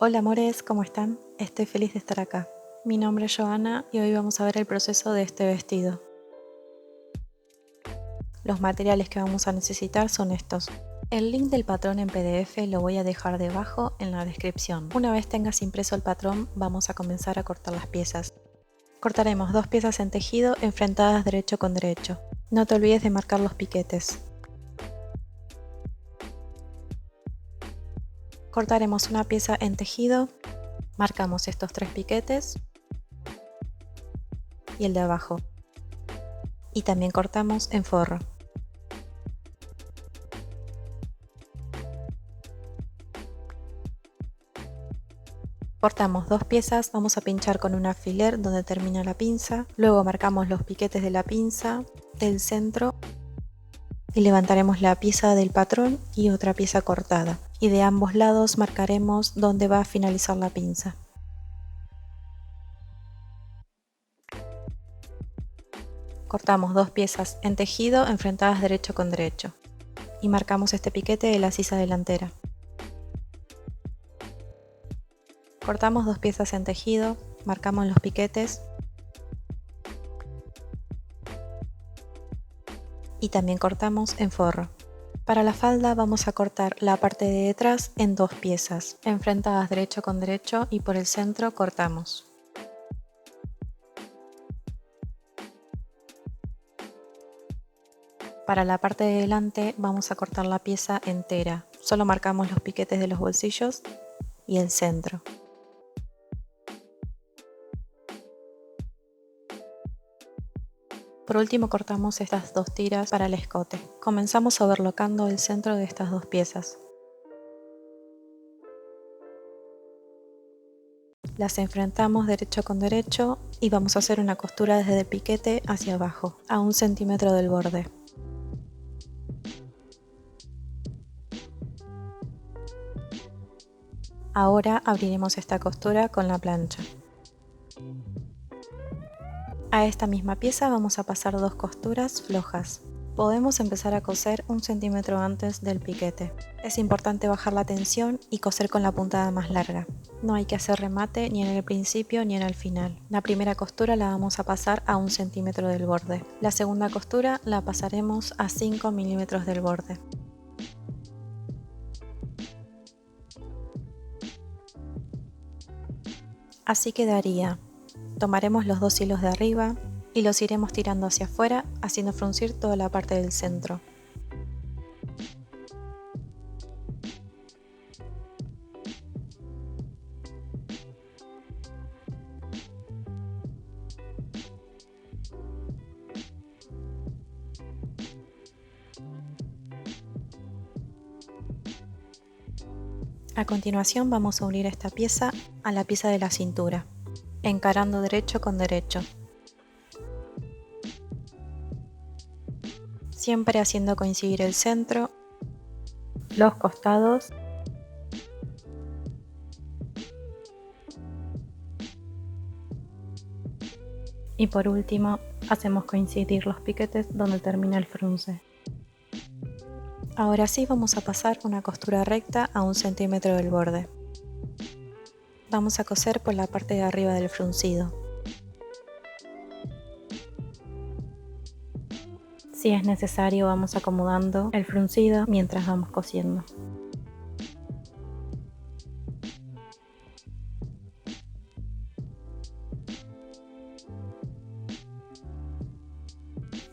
Hola amores, ¿cómo están? Estoy feliz de estar acá. Mi nombre es Joana y hoy vamos a ver el proceso de este vestido. Los materiales que vamos a necesitar son estos. El link del patrón en PDF lo voy a dejar debajo en la descripción. Una vez tengas impreso el patrón, vamos a comenzar a cortar las piezas. Cortaremos 2 piezas en tejido enfrentadas derecho con derecho. No te olvides de marcar los piquetes. Cortaremos una pieza en tejido, marcamos estos 3 piquetes y el de abajo. Y también cortamos en forro. Cortamos 2 piezas, vamos a pinchar con un alfiler donde termina la pinza, luego marcamos los piquetes de la pinza, del centro y levantaremos la pieza del patrón y otra pieza cortada, y de ambos lados marcaremos dónde va a finalizar la pinza. Cortamos 2 piezas en tejido enfrentadas derecho con derecho y marcamos este piquete de la sisa delantera. Cortamos 2 piezas en tejido, marcamos los piquetes y también cortamos en forro. Para la falda vamos a cortar la parte de detrás en 2 piezas, enfrentadas derecho con derecho, y por el centro cortamos. Para la parte de delante vamos a cortar la pieza entera, solo marcamos los piquetes de los bolsillos y el centro. Por último cortamos estas 2 tiras para el escote. Comenzamos overlocando el centro de estas 2 piezas. Las enfrentamos derecho con derecho y vamos a hacer una costura desde el piquete hacia abajo, a 1 centímetro del borde. Ahora abriremos esta costura con la plancha. A esta misma pieza vamos a pasar 2 costuras flojas. Podemos empezar a coser 1 centímetro antes del piquete. Es importante bajar la tensión y coser con la puntada más larga. No hay que hacer remate ni en el principio ni en el final. La primera costura la vamos a pasar a 1 centímetro del borde. La segunda costura la pasaremos a 5 milímetros del borde. Así quedaría. Tomaremos los 2 hilos de arriba y los iremos tirando hacia afuera, haciendo fruncir toda la parte del centro. A continuación vamos a unir esta pieza a la pieza de la cintura, encarando derecho con derecho, siempre haciendo coincidir el centro, los costados y por último hacemos coincidir los piquetes donde termina el frunce. Ahora sí vamos a pasar una costura recta a 1 centímetro del borde. Vamos a coser por la parte de arriba del fruncido. Si es necesario vamos acomodando el fruncido mientras vamos cosiendo.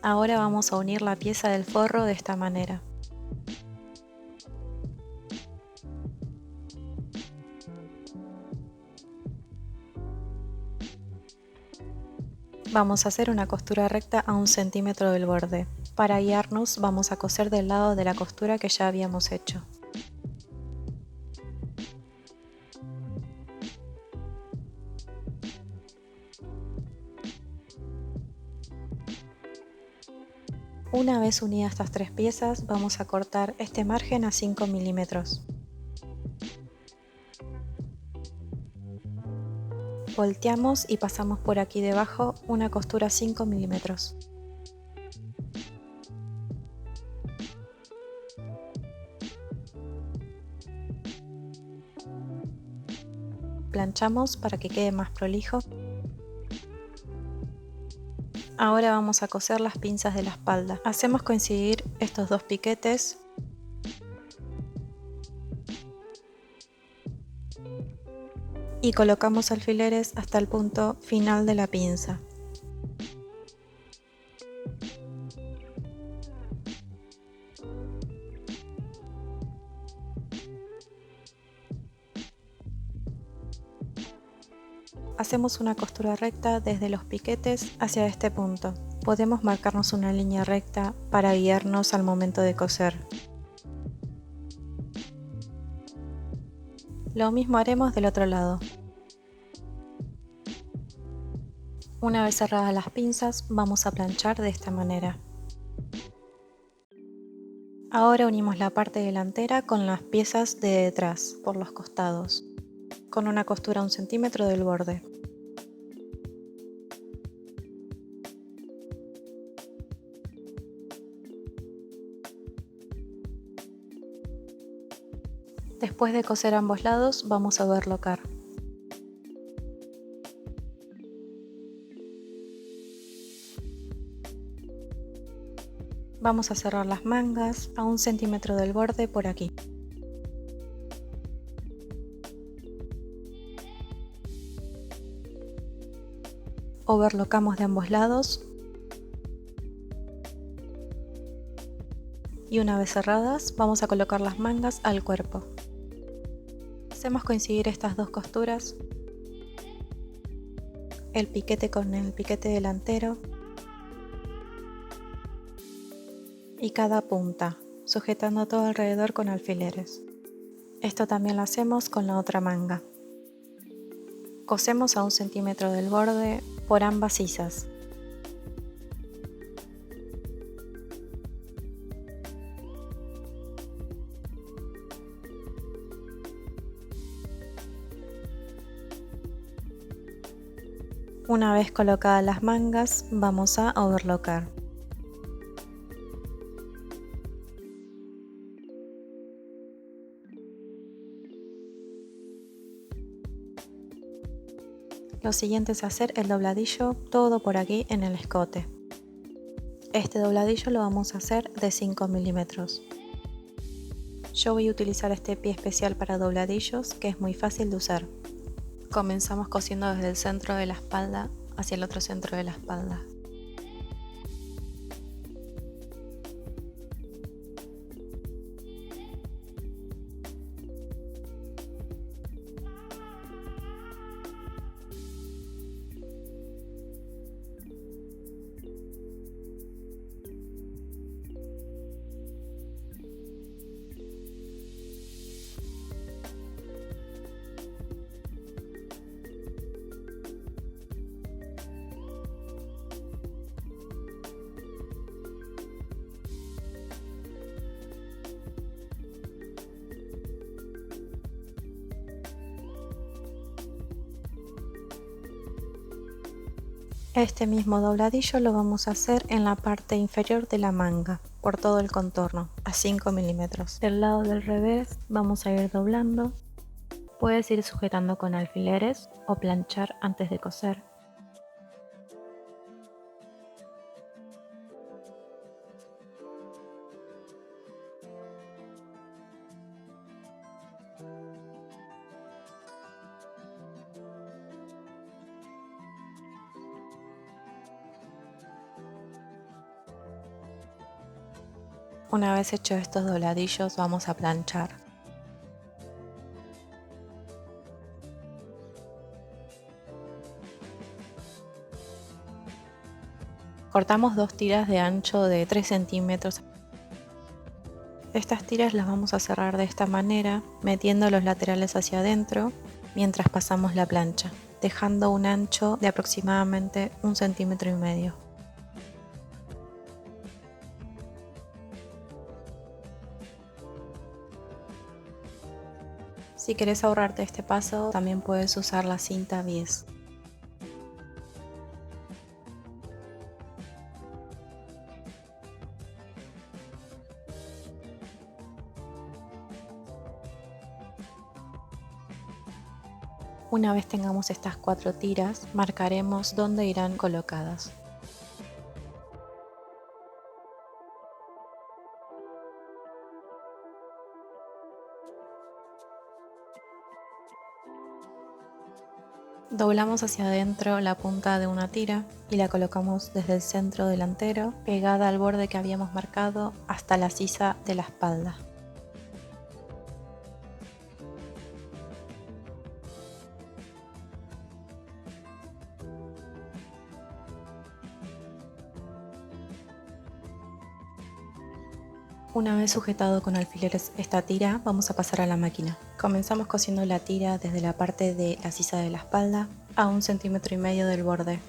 Ahora vamos a unir la pieza del forro de esta manera. Vamos a hacer una costura recta a 1 centímetro del borde. Para guiarnos vamos a coser del lado de la costura que ya habíamos hecho. Una vez unidas estas 3 piezas vamos a cortar este margen a 5 milímetros. Volteamos y pasamos por aquí debajo una costura a 5 milímetros. Planchamos para que quede más prolijo. Ahora vamos a coser las pinzas de la espalda. Hacemos coincidir estos dos piquetes y colocamos alfileres hasta el punto final de la pinza. Hacemos una costura recta desde los piquetes hacia este punto. Podemos marcarnos una línea recta para guiarnos al momento de coser. Lo mismo haremos del otro lado. Una vez cerradas las pinzas, vamos a planchar de esta manera. Ahora unimos la parte delantera con las piezas de detrás, por los costados, con una costura a 1 centímetro del borde. Después de coser ambos lados, vamos a overlocar. Vamos a cerrar las mangas a 1 centímetro del borde por aquí. Overlocamos de ambos lados. Y una vez cerradas, vamos a colocar las mangas al cuerpo. Hacemos coincidir estas dos costuras, el piquete con el piquete delantero y cada punta, sujetando todo alrededor con alfileres. Esto también lo hacemos con la otra manga. Cosemos a 1 centímetro del borde por ambas sisas. Una vez colocadas las mangas, vamos a overlocar. Lo siguiente es hacer el dobladillo todo por aquí en el escote. Este dobladillo lo vamos a hacer de 5 milímetros. Yo voy a utilizar este pie especial para dobladillos que es muy fácil de usar. Comenzamos cosiendo desde el centro de la espalda hacia el otro centro de la espalda. Este mismo dobladillo lo vamos a hacer en la parte inferior de la manga, por todo el contorno, a 5 milímetros. Del lado del revés vamos a ir doblando. Puedes ir sujetando con alfileres o planchar antes de coser. Una vez hechos estos dobladillos vamos a planchar. Cortamos 2 tiras de ancho de 3 centímetros. Estas tiras las vamos a cerrar de esta manera, metiendo los laterales hacia adentro mientras pasamos la plancha, dejando un ancho de aproximadamente 1,5 centímetros. Si querés ahorrarte este paso, también puedes usar la cinta bies. Una vez tengamos estas 4 tiras, marcaremos dónde irán colocadas. Doblamos hacia adentro la punta de una tira y la colocamos desde el centro delantero, pegada al borde que habíamos marcado hasta la sisa de la espalda. Una vez sujetado con alfileres esta tira, vamos a pasar a la máquina. Comenzamos cosiendo la tira desde la parte de la sisa de la espalda a 1,5 centímetros del borde.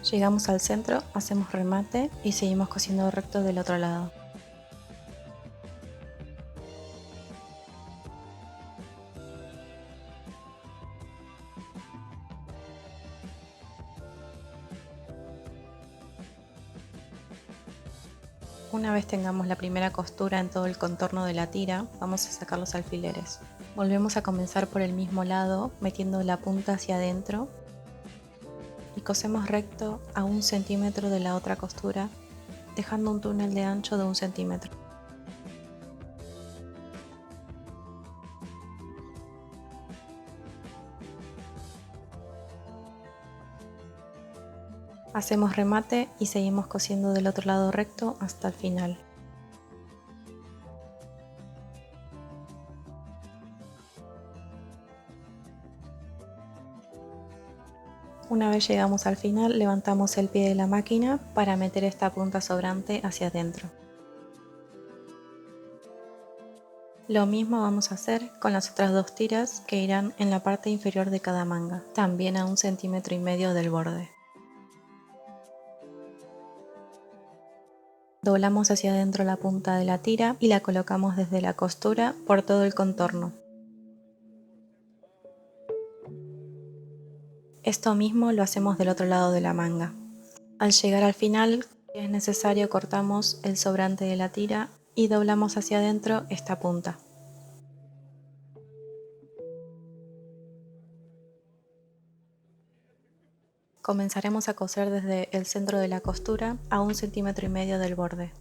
Llegamos al centro, hacemos remate y seguimos cosiendo recto del otro lado. Una vez tengamos la primera costura en todo el contorno de la tira, vamos a sacar los alfileres. Volvemos a comenzar por el mismo lado, metiendo la punta hacia adentro y cosemos recto a 1 centímetro de la otra costura, dejando un túnel de ancho de 1 centímetro. Hacemos remate y seguimos cosiendo del otro lado recto hasta el final. Una vez llegamos al final, levantamos el pie de la máquina para meter esta punta sobrante hacia adentro. Lo mismo vamos a hacer con las otras 2 tiras que irán en la parte inferior de cada manga, también a 1,5 centímetros del borde. Doblamos hacia adentro la punta de la tira y la colocamos desde la costura por todo el contorno. Esto mismo lo hacemos del otro lado de la manga. Al llegar al final, si es necesario, cortamos el sobrante de la tira y doblamos hacia adentro esta punta. Comenzaremos a coser desde el centro de la costura a 1,5 centímetros del borde.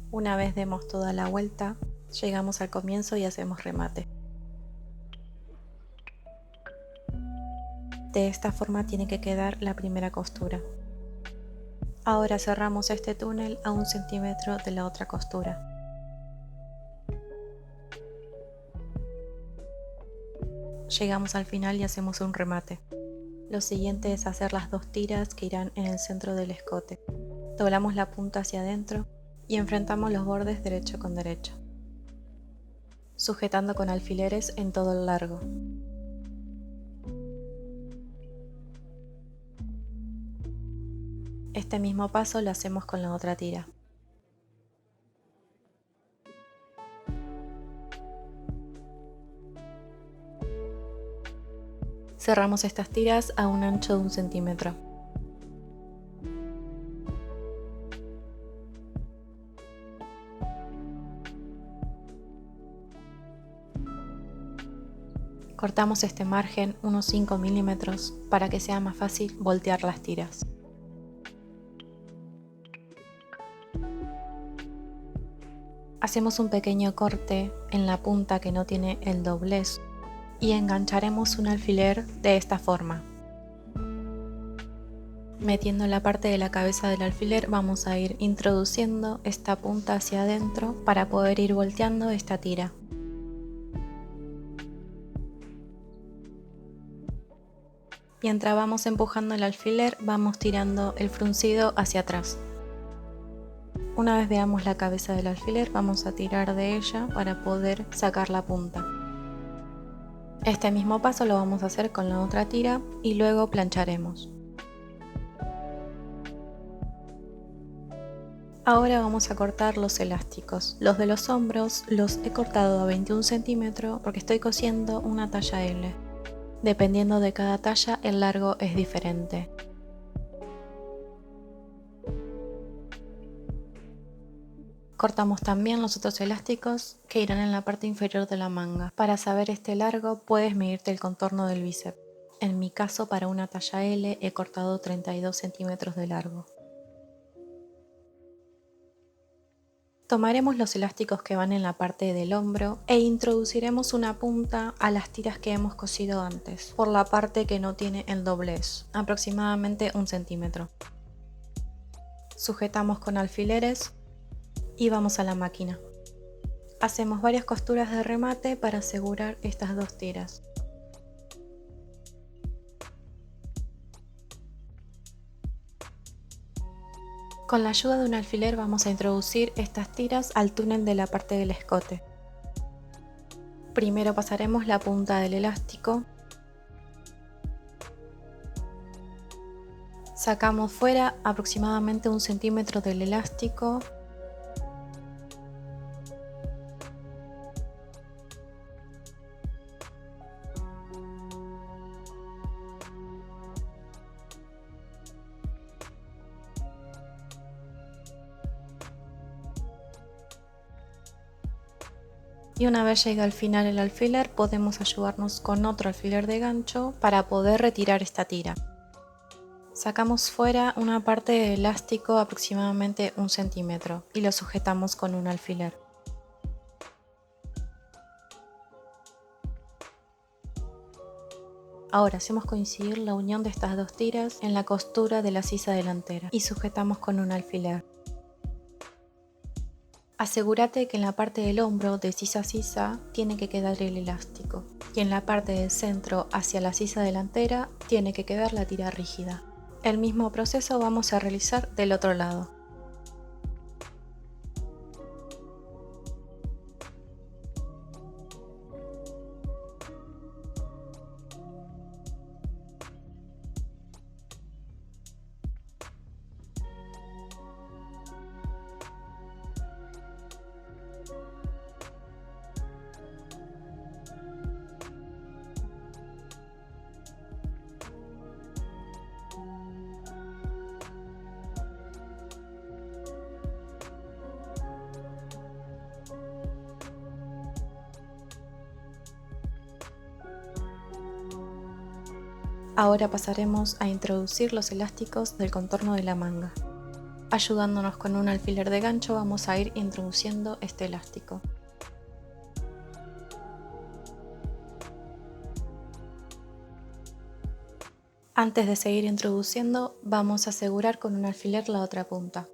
Una vez demos toda la vuelta, llegamos al comienzo y hacemos remate. De esta forma tiene que quedar la primera costura. Ahora cerramos este túnel a 1 centímetro de la otra costura. Llegamos al final y hacemos un remate. Lo siguiente es hacer las 2 tiras que irán en el centro del escote. Doblamos la punta hacia adentro y enfrentamos los bordes derecho con derecho, sujetando con alfileres en todo el largo. Este mismo paso lo hacemos con la otra tira. Cerramos estas tiras a un ancho de 1 centímetro. Cortamos este margen unos 5 milímetros para que sea más fácil voltear las tiras. Hacemos un pequeño corte en la punta que no tiene el doblez y engancharemos un alfiler de esta forma. Metiendo la parte de la cabeza del alfiler vamos a ir introduciendo esta punta hacia adentro para poder ir volteando esta tira. Mientras vamos empujando el alfiler, vamos tirando el fruncido hacia atrás. Una vez veamos la cabeza del alfiler, vamos a tirar de ella para poder sacar la punta. Este mismo paso lo vamos a hacer con la otra tira y luego plancharemos. Ahora vamos a cortar los elásticos. Los de los hombros los he cortado a 21 centímetros porque estoy cosiendo una talla L. Dependiendo de cada talla, el largo es diferente. Cortamos también los otros elásticos que irán en la parte inferior de la manga. Para saber este largo puedes medirte el contorno del bíceps. En mi caso, para una talla L he cortado 32 centímetros de largo. Tomaremos los elásticos que van en la parte del hombro e introduciremos una punta a las tiras que hemos cosido antes, por la parte que no tiene el doblez, aproximadamente 1 centímetro. Sujetamos con alfileres y vamos a la máquina. Hacemos varias costuras de remate para asegurar estas dos tiras. Con la ayuda de un alfiler vamos a introducir estas tiras al túnel de la parte del escote. Primero pasaremos la punta del elástico. Sacamos fuera aproximadamente 1 centímetro del elástico. Y una vez llegue al final el alfiler, podemos ayudarnos con otro alfiler de gancho para poder retirar esta tira. Sacamos fuera una parte de elástico aproximadamente 1 centímetro y lo sujetamos con un alfiler. Ahora hacemos coincidir la unión de estas dos tiras en la costura de la sisa delantera y sujetamos con un alfiler. Asegúrate que en la parte del hombro de sisa a sisa tiene que quedar el elástico y en la parte del centro hacia la sisa delantera tiene que quedar la tira rígida. El mismo proceso vamos a realizar del otro lado. Ahora pasaremos a introducir los elásticos del contorno de la manga. Ayudándonos con un alfiler de gancho vamos a ir introduciendo este elástico. Antes de seguir introduciendo, vamos a asegurar con un alfiler la otra punta.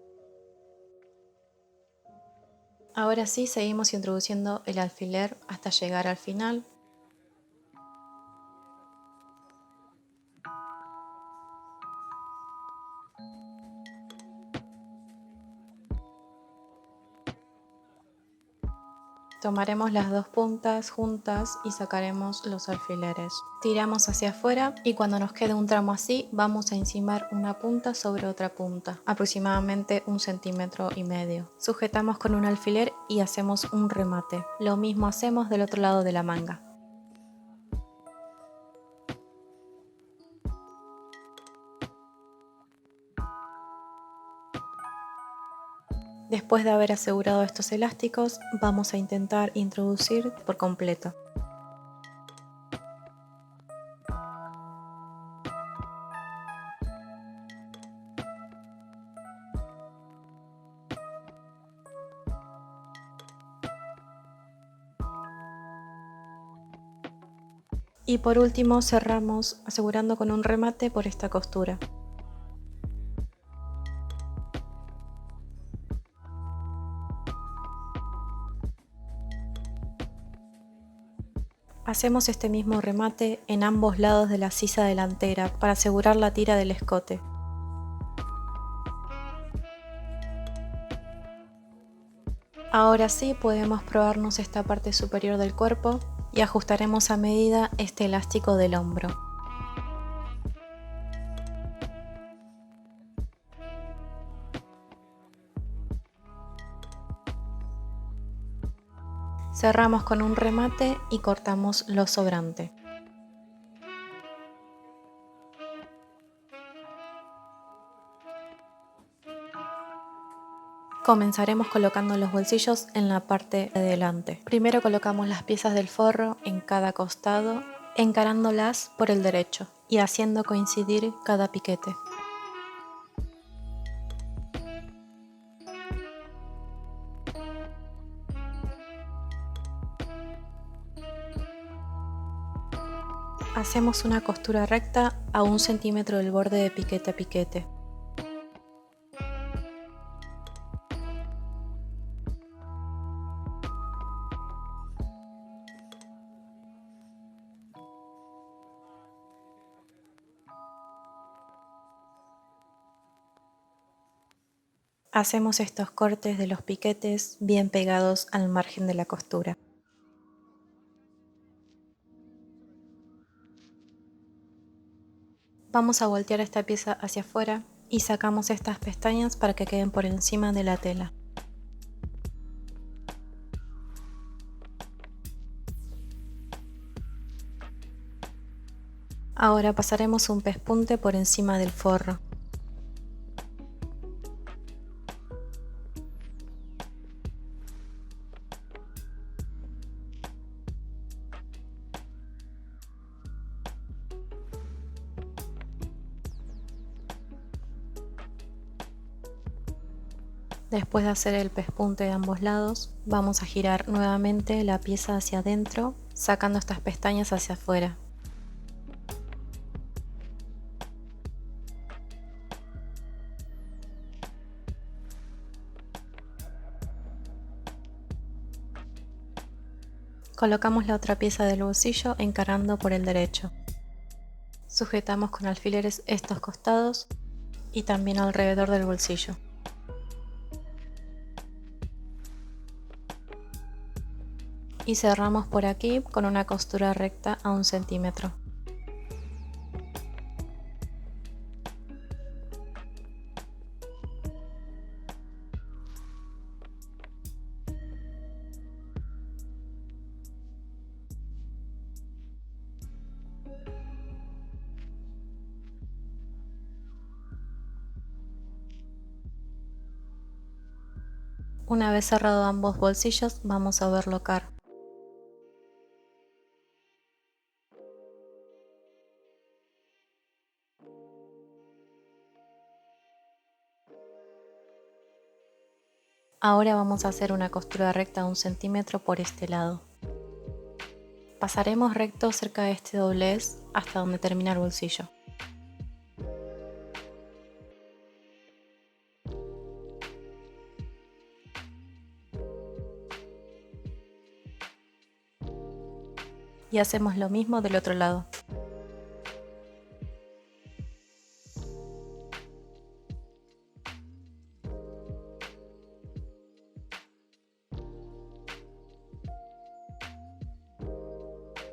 Ahora sí, seguimos introduciendo el alfiler hasta llegar al final. Tomaremos las dos puntas juntas y sacaremos los alfileres. Tiramos hacia afuera y cuando nos quede un tramo así, vamos a encimar una punta sobre otra punta, aproximadamente 1,5 centímetros. Sujetamos con un alfiler y hacemos un remate. Lo mismo hacemos del otro lado de la manga. Después de haber asegurado estos elásticos, vamos a intentar introducir por completo. Y por último cerramos asegurando con un remate por esta costura. Hacemos este mismo remate en ambos lados de la sisa delantera para asegurar la tira del escote. Ahora sí podemos probarnos esta parte superior del cuerpo y ajustaremos a medida este elástico del hombro. Cerramos con un remate y cortamos lo sobrante. Comenzaremos colocando los bolsillos en la parte de delante. Primero colocamos las piezas del forro en cada costado, encarándolas por el derecho y haciendo coincidir cada piquete. Hacemos una costura recta a 1 centímetro del borde de piquete a piquete. Hacemos estos cortes de los piquetes bien pegados al margen de la costura. Vamos a voltear esta pieza hacia afuera y sacamos estas pestañas para que queden por encima de la tela. Ahora pasaremos un pespunte por encima del forro. Después de hacer el pespunte de ambos lados, vamos a girar nuevamente la pieza hacia adentro, sacando estas pestañas hacia afuera. Colocamos la otra pieza del bolsillo encarando por el derecho. Sujetamos con alfileres estos costados y también alrededor del bolsillo. Y cerramos por aquí con una costura recta a 1 centímetro. Una vez cerrado ambos bolsillos, vamos a overlocar. Ahora vamos a hacer una costura recta a 1 centímetro por este lado. Pasaremos recto cerca de este doblez hasta donde termina el bolsillo. Y hacemos lo mismo del otro lado.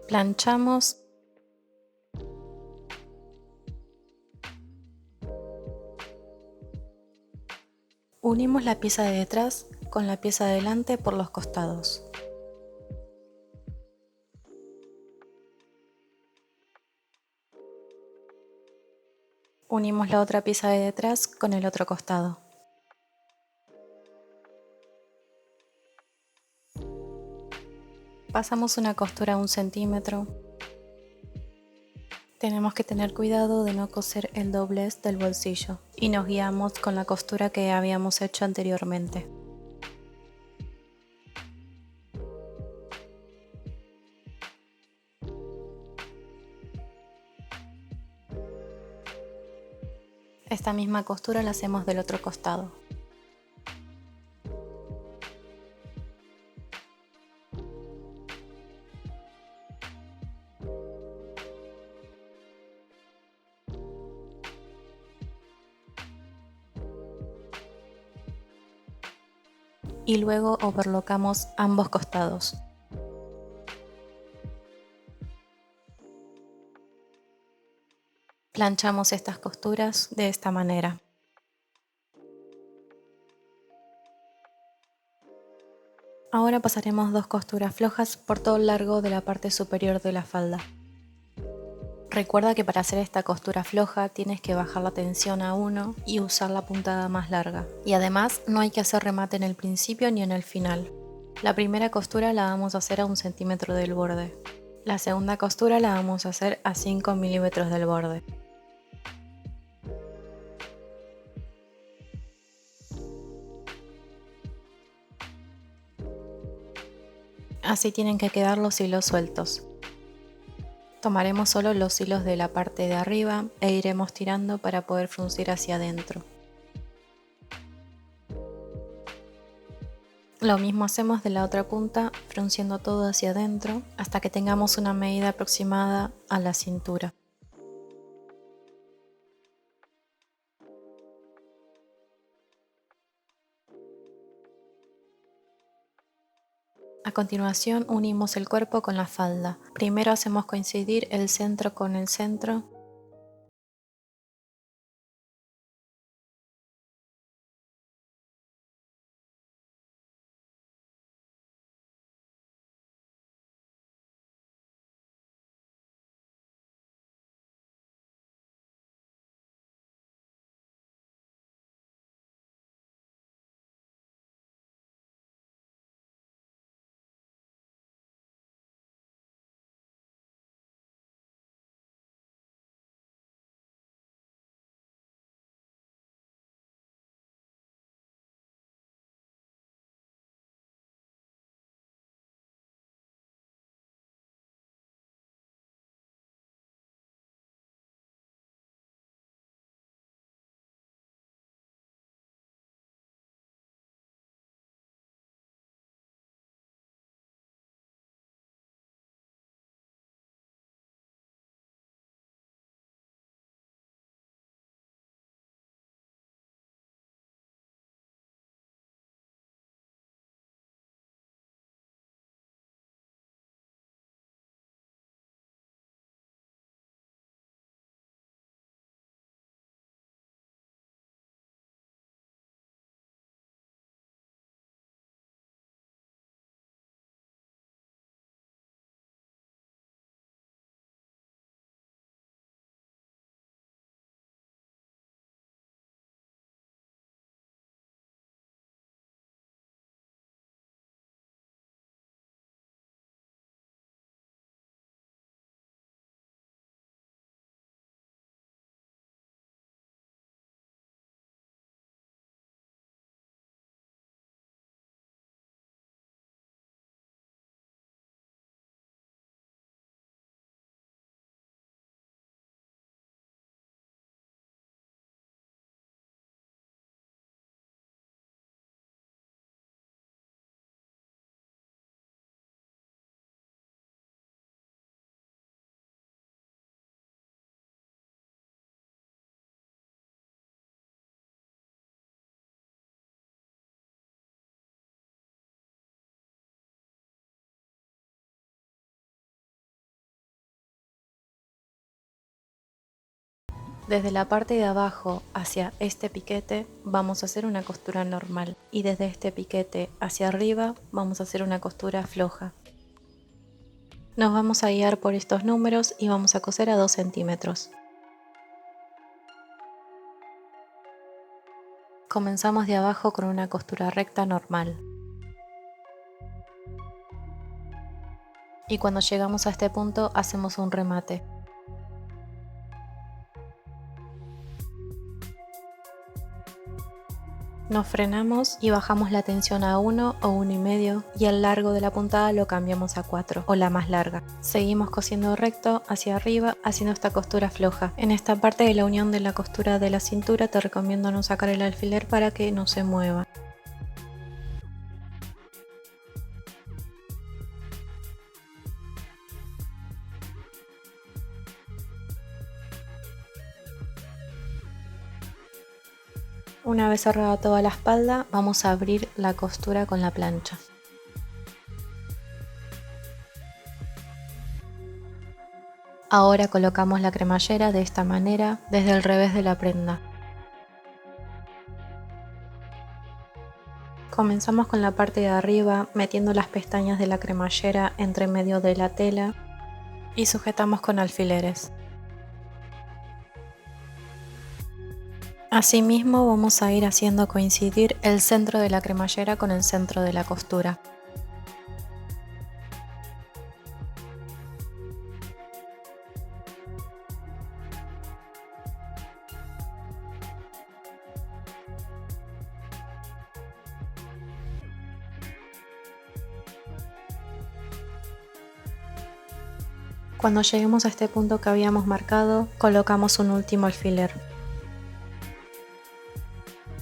Planchamos. Unimos la pieza de detrás con la pieza de delante por los costados. Unimos la otra pieza de detrás con el otro costado. Pasamos una costura a 1 centímetro. Tenemos que tener cuidado de no coser el doblez del bolsillo y nos guiamos con la costura que habíamos hecho anteriormente. Esta misma costura la hacemos del otro costado. y luego overlockamos ambos costados. Planchamos estas costuras de esta manera. Ahora pasaremos 2 costuras flojas por todo el largo de la parte superior de la falda. Recuerda que para hacer esta costura floja tienes que bajar la tensión a 1 y usar la puntada más larga. Y además no hay que hacer remate en el principio ni en el final. La primera costura la vamos a hacer a 1 centímetro del borde. La segunda costura la vamos a hacer a 5 milímetros del borde. Así tienen que quedar los hilos sueltos. Tomaremos solo los hilos de la parte de arriba e iremos tirando para poder fruncir hacia adentro. Lo mismo hacemos de la otra punta, frunciendo todo hacia adentro hasta que tengamos una medida aproximada a la cintura. A continuación unimos el cuerpo con la falda. Primero hacemos coincidir el centro con el centro. Desde la parte de abajo hacia este piquete vamos a hacer una costura normal y desde este piquete hacia arriba vamos a hacer una costura floja. Nos vamos a guiar por estos números y vamos a coser a 2 centímetros. Comenzamos de abajo con una costura recta normal. Y cuando llegamos a este punto hacemos un remate. Nos frenamos y bajamos la tensión a 1 o 1,5 y el largo de la puntada lo cambiamos a 4 o la más larga. Seguimos cosiendo recto hacia arriba haciendo esta costura floja. En esta parte de la unión de la costura de la cintura te recomiendo no sacar el alfiler para que no se mueva. Una vez cerrada toda la espalda, vamos a abrir la costura con la plancha. Ahora colocamos la cremallera de esta manera desde el revés de la prenda. Comenzamos con la parte de arriba metiendo las pestañas de la cremallera entre medio de la tela y sujetamos con alfileres. Asimismo vamos a ir haciendo coincidir el centro de la cremallera con el centro de la costura. Cuando lleguemos a este punto que habíamos marcado, colocamos un último alfiler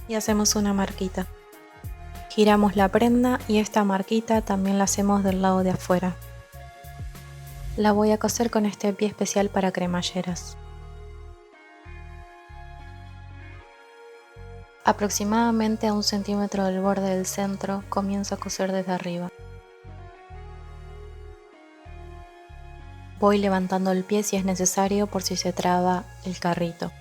y hacemos una marquita. Giramos la prenda y esta marquita también la hacemos del lado de afuera. La voy a coser con este pie especial para cremalleras. Aproximadamente a 1 centímetro del borde del centro comienzo a coser desde arriba. Voy levantando el pie si es necesario por si se traba el carrito.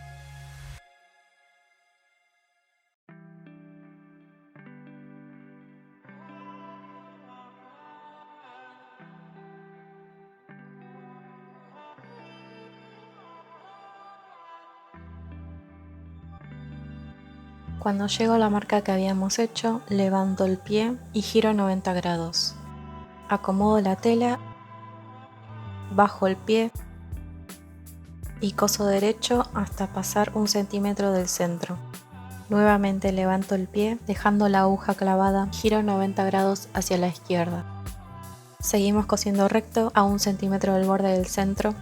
Cuando llego a la marca que habíamos hecho, levanto el pie y giro 90 grados. Acomodo la tela, bajo el pie y coso derecho hasta pasar 1 centímetro del centro. Nuevamente levanto el pie, dejando la aguja clavada, giro 90 grados hacia la izquierda. Seguimos cosiendo recto a 1 centímetro del borde del centro.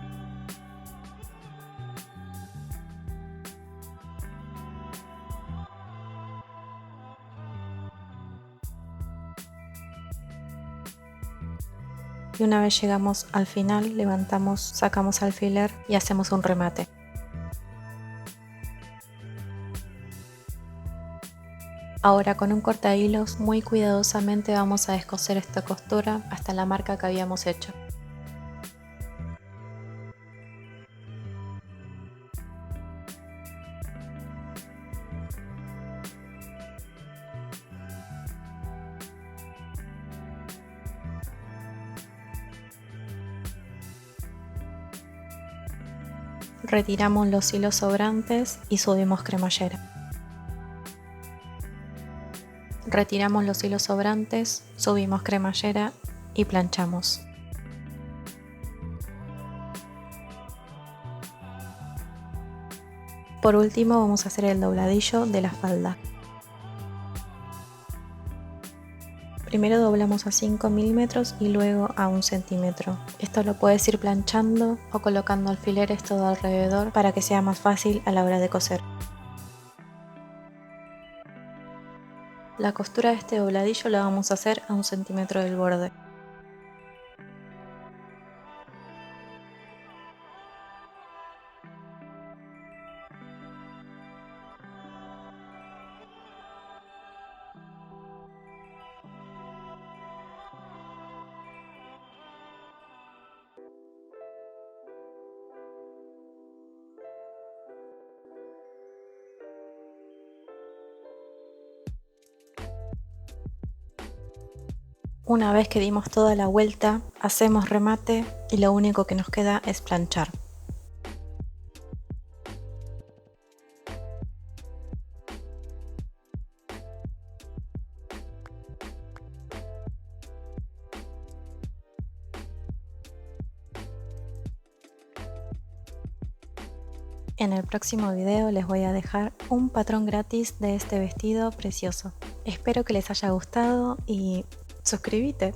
Y una vez llegamos al final, levantamos, sacamos alfiler y hacemos un remate. Ahora con un cortahilos muy cuidadosamente vamos a descoser esta costura hasta la marca que habíamos hecho. Retiramos los hilos sobrantes y subimos cremallera. Retiramos los hilos sobrantes, subimos cremallera y planchamos. Por último vamos a hacer el dobladillo de la falda. Primero doblamos a 5 milímetros y luego a 1 centímetro. Esto lo puedes ir planchando o colocando alfileres todo alrededor para que sea más fácil a la hora de coser. La costura de este dobladillo la vamos a hacer a 1 centímetro del borde. Una vez que dimos toda la vuelta, hacemos remate y lo único que nos queda es planchar. En el próximo video les voy a dejar un patrón gratis de este vestido precioso. Espero que les haya gustado y suscríbete.